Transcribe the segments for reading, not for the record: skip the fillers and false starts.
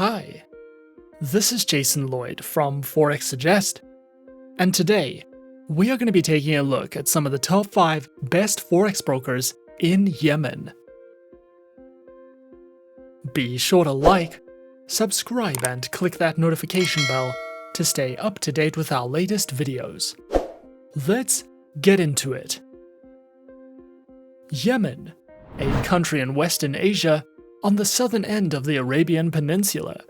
Hi, this is Jason Lloyd from Forexsuggest, and today we are going to be taking a look at some of the top 5 best Forex brokers in Yemen. Be sure to like, subscribe, and click that notification bell to stay up to date with our latest videos. Let's get into it. Yemen, a country in Western Asia on the southern end of the Arabian Peninsula,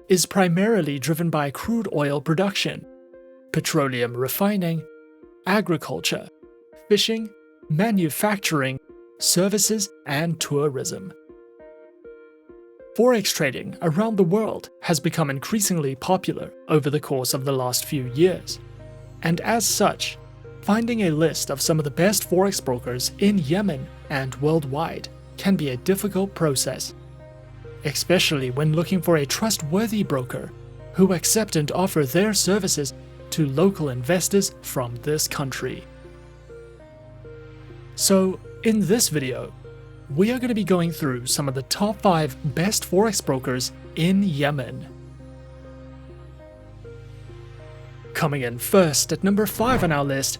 is primarily driven by crude oil production, petroleum refining, agriculture, fishing, manufacturing, services, and tourism. Forex trading around the world has become increasingly popular over the course of the last few years, and as such, finding a list of some of the best Forex brokers in Yemen and worldwide can be a difficult process, especially when looking for a trustworthy broker who accept and offer their services to local investors from this country. So, in this video, we are going to be going through some of the top 5 best Forex brokers in Yemen. Coming in first at number 5 on our list,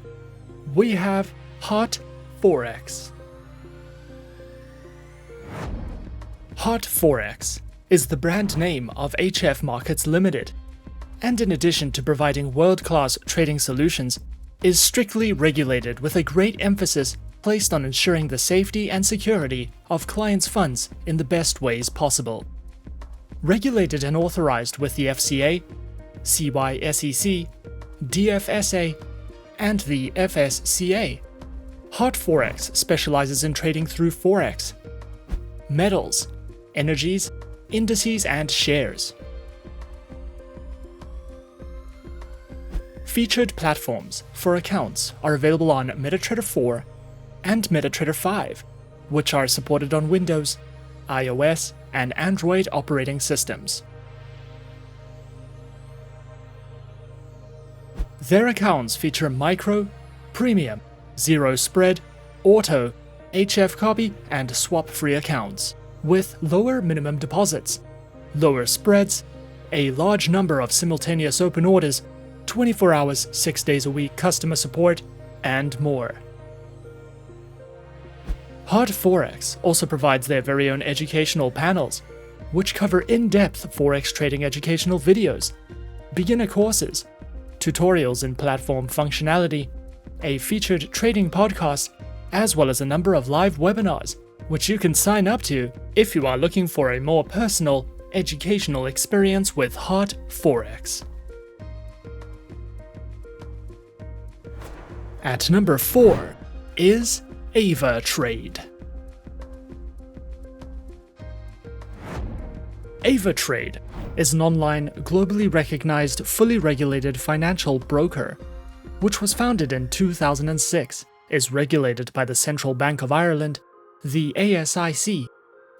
we have Hot Forex. Hot Forex is the brand name of HF Markets Limited, and in addition to providing world-class trading solutions, is strictly regulated with a great emphasis placed on ensuring the safety and security of clients' funds in the best ways possible. Regulated and authorized with the FCA, CySEC, DFSA, and the FSCA, Hot Forex specializes in trading through Forex, metals, energies, indices, and shares. Featured platforms for accounts are available on MetaTrader 4 and MetaTrader 5, which are supported on Windows, iOS, and Android operating systems. Their accounts feature micro, premium, zero spread, auto, HFCOPY, and swap-free accounts, with lower minimum deposits, lower spreads, a large number of simultaneous open orders, 24 hours, 6 days a week customer support, and more. Hot Forex also provides their very own educational panels, which cover in-depth Forex trading educational videos, beginner courses, tutorials in platform functionality, a featured trading podcast, as well as a number of live webinars, which you can sign up to if you are looking for a more personal, educational experience with Hot Forex. At number 4 is Avatrade. Avatrade is an online, globally recognized, fully regulated financial broker, which was founded in 2006, is regulated by the Central Bank of Ireland, the ASIC,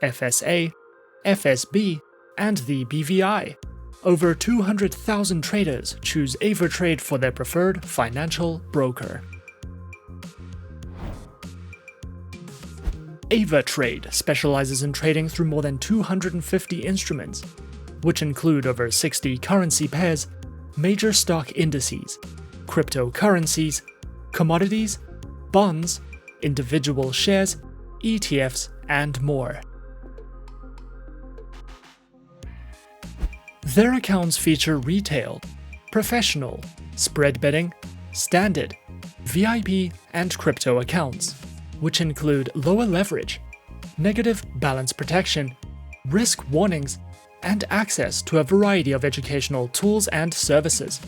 FSA, FSB, and the BVI. Over 200,000 traders choose Avatrade for their preferred financial broker. Avatrade specializes in trading through more than 250 instruments, which include over 60 currency pairs, major stock indices, cryptocurrencies, commodities, bonds, individual shares, ETFs, and more. Their accounts feature retail, professional, spread betting, standard, VIP, and crypto accounts, which include lower leverage, negative balance protection, risk warnings, and access to a variety of educational tools and services.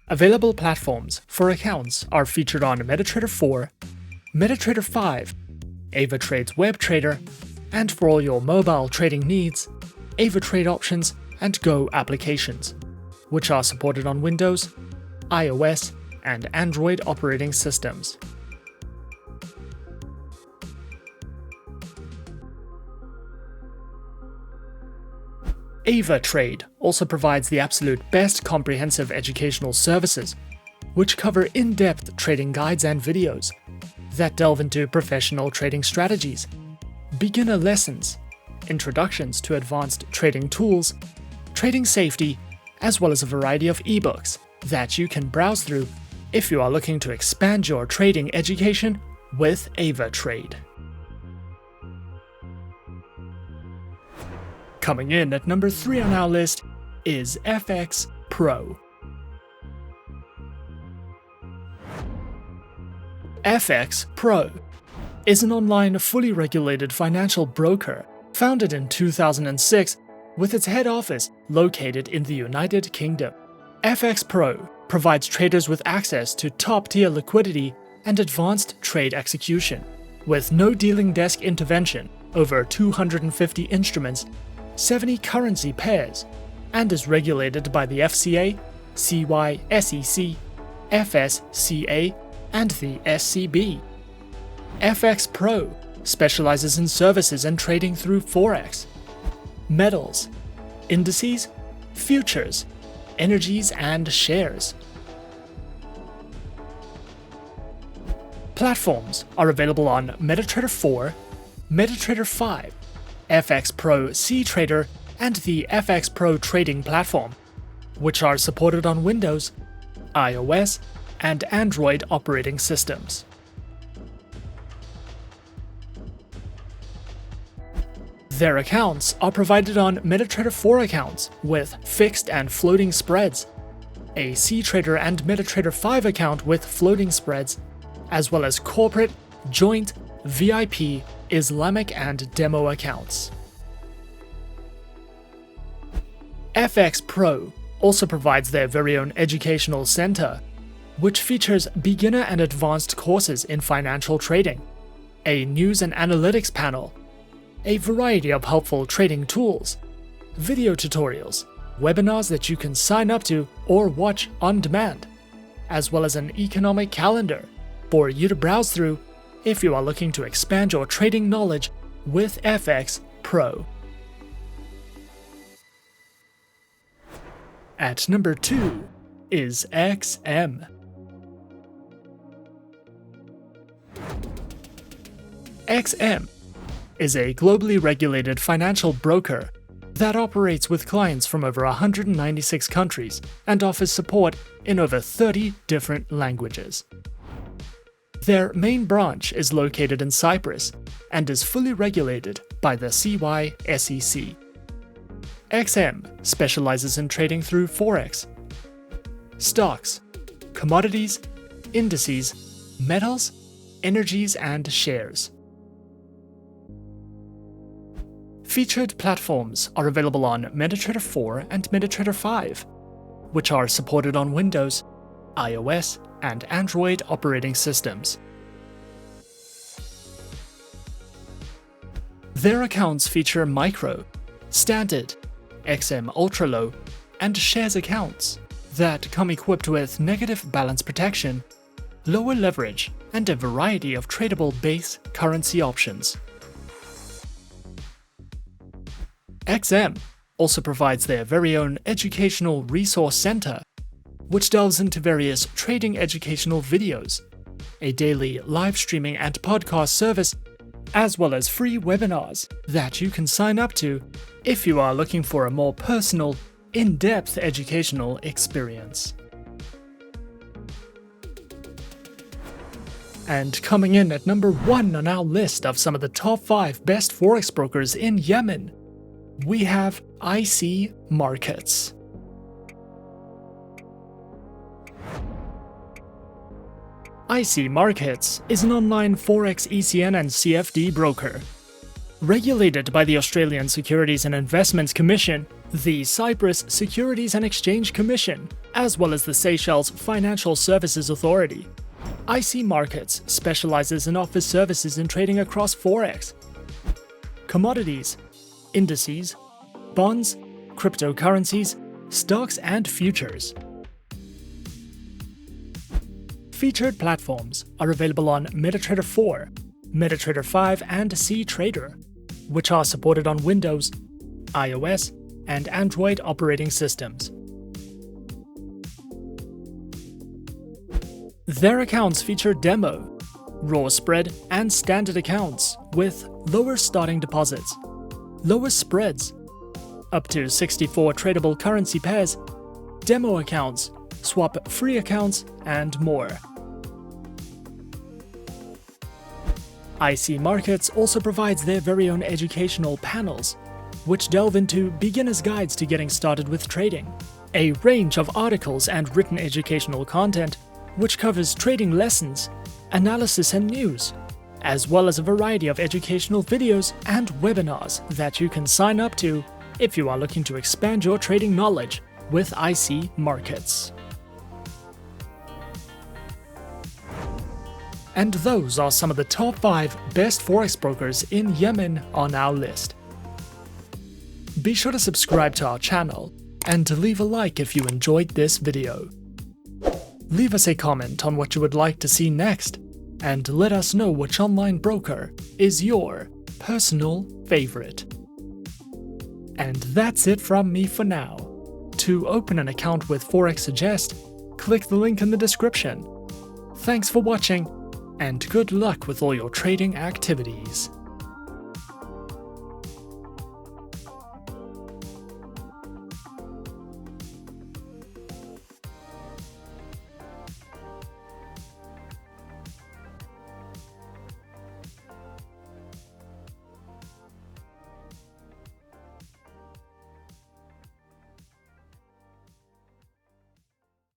Available platforms for accounts are featured on MetaTrader 4, MetaTrader 5, Avatrade's Web Trader, and for all your mobile trading needs, Avatrade Options and Go applications, which are supported on Windows, iOS, and Android operating systems. Avatrade also provides the absolute best comprehensive educational services, which cover in-depth trading guides and videos that delve into professional trading strategies, beginner lessons, introductions to advanced trading tools, trading safety, as well as a variety of ebooks that you can browse through if you are looking to expand your trading education with Avatrade. Coming in at number 3 on our list is FXPro. FXPro is an online fully regulated financial broker founded in 2006 with its head office located in the United Kingdom. FXPro provides traders with access to top-tier liquidity and advanced trade execution, with no dealing desk intervention, over 250 instruments, 70 currency pairs, and is regulated by the FCA, CySEC, FSCA, and the SCB. FXPro specializes in services and trading through Forex, metals, indices, futures, energies, and shares. Platforms are available on MetaTrader 4, MetaTrader 5, FXPro CTrader, and the FXPro Trading Platform, which are supported on Windows, iOS, and Android operating systems. Their accounts are provided on MetaTrader 4 accounts with fixed and floating spreads, a CTrader and MetaTrader 5 account with floating spreads, as well as corporate, joint, VIP, Islamic, and demo accounts. FXPro also provides their very own educational center, which features beginner and advanced courses in financial trading, a news and analytics panel, a variety of helpful trading tools, video tutorials, webinars that you can sign up to or watch on demand, as well as an economic calendar for you to browse through if you are looking to expand your trading knowledge with FXPro. At number 2 is XM. XM is a globally regulated financial broker that operates with clients from over 196 countries and offers support in over 30 different languages. Their main branch is located in Cyprus and is fully regulated by the CySEC. XM specializes in trading through Forex, stocks, commodities, indices, metals, energies, and shares. Featured platforms are available on MetaTrader 4 and MetaTrader 5, which are supported on Windows, iOS, and Android operating systems. Their accounts feature micro, standard, XM Ultra Low, and shares accounts that come equipped with negative balance protection, lower leverage, and a variety of tradable base currency options. XM also provides their very own educational resource center, which delves into various trading educational videos, a daily live streaming and podcast service, as well as free webinars that you can sign up to if you are looking for a more personal, in-depth educational experience. And coming in at number 1 on our list of some of the top 5 best Forex brokers in Yemen, we have HF Markets. HF Markets is an online Forex ECN and CFD broker. Regulated by the Australian Securities and Investments Commission, the Cyprus Securities and Exchange Commission, as well as the Seychelles Financial Services Authority, HF Markets specializes and offers services in trading across Forex, commodities, indices, bonds, cryptocurrencies, stocks, and futures. Featured platforms are available on MetaTrader 4, MetaTrader 5, and CTrader, which are supported on Windows, iOS, and Android operating systems. Their accounts feature demo, raw spread, and standard accounts with lower starting deposits, lower spreads, up to 64 tradable currency pairs, demo accounts, swap-free accounts, and more. IC Markets also provides their very own educational panels, which delve into beginner's guides to getting started with trading, a range of articles and written educational content which covers trading lessons, analysis and news, as well as a variety of educational videos and webinars that you can sign up to if you are looking to expand your trading knowledge with IC Markets. And those are some of the top 5 best forex brokers in Yemen on our list. Be sure to subscribe to our channel and to leave a like if you enjoyed this video. Leave us a comment on what you would like to see next, and let us know which online broker is your personal favorite. And that's it from me for now. To open an account with Forexsuggest, click the link in the description. Thanks for watching, and good luck with all your trading activities.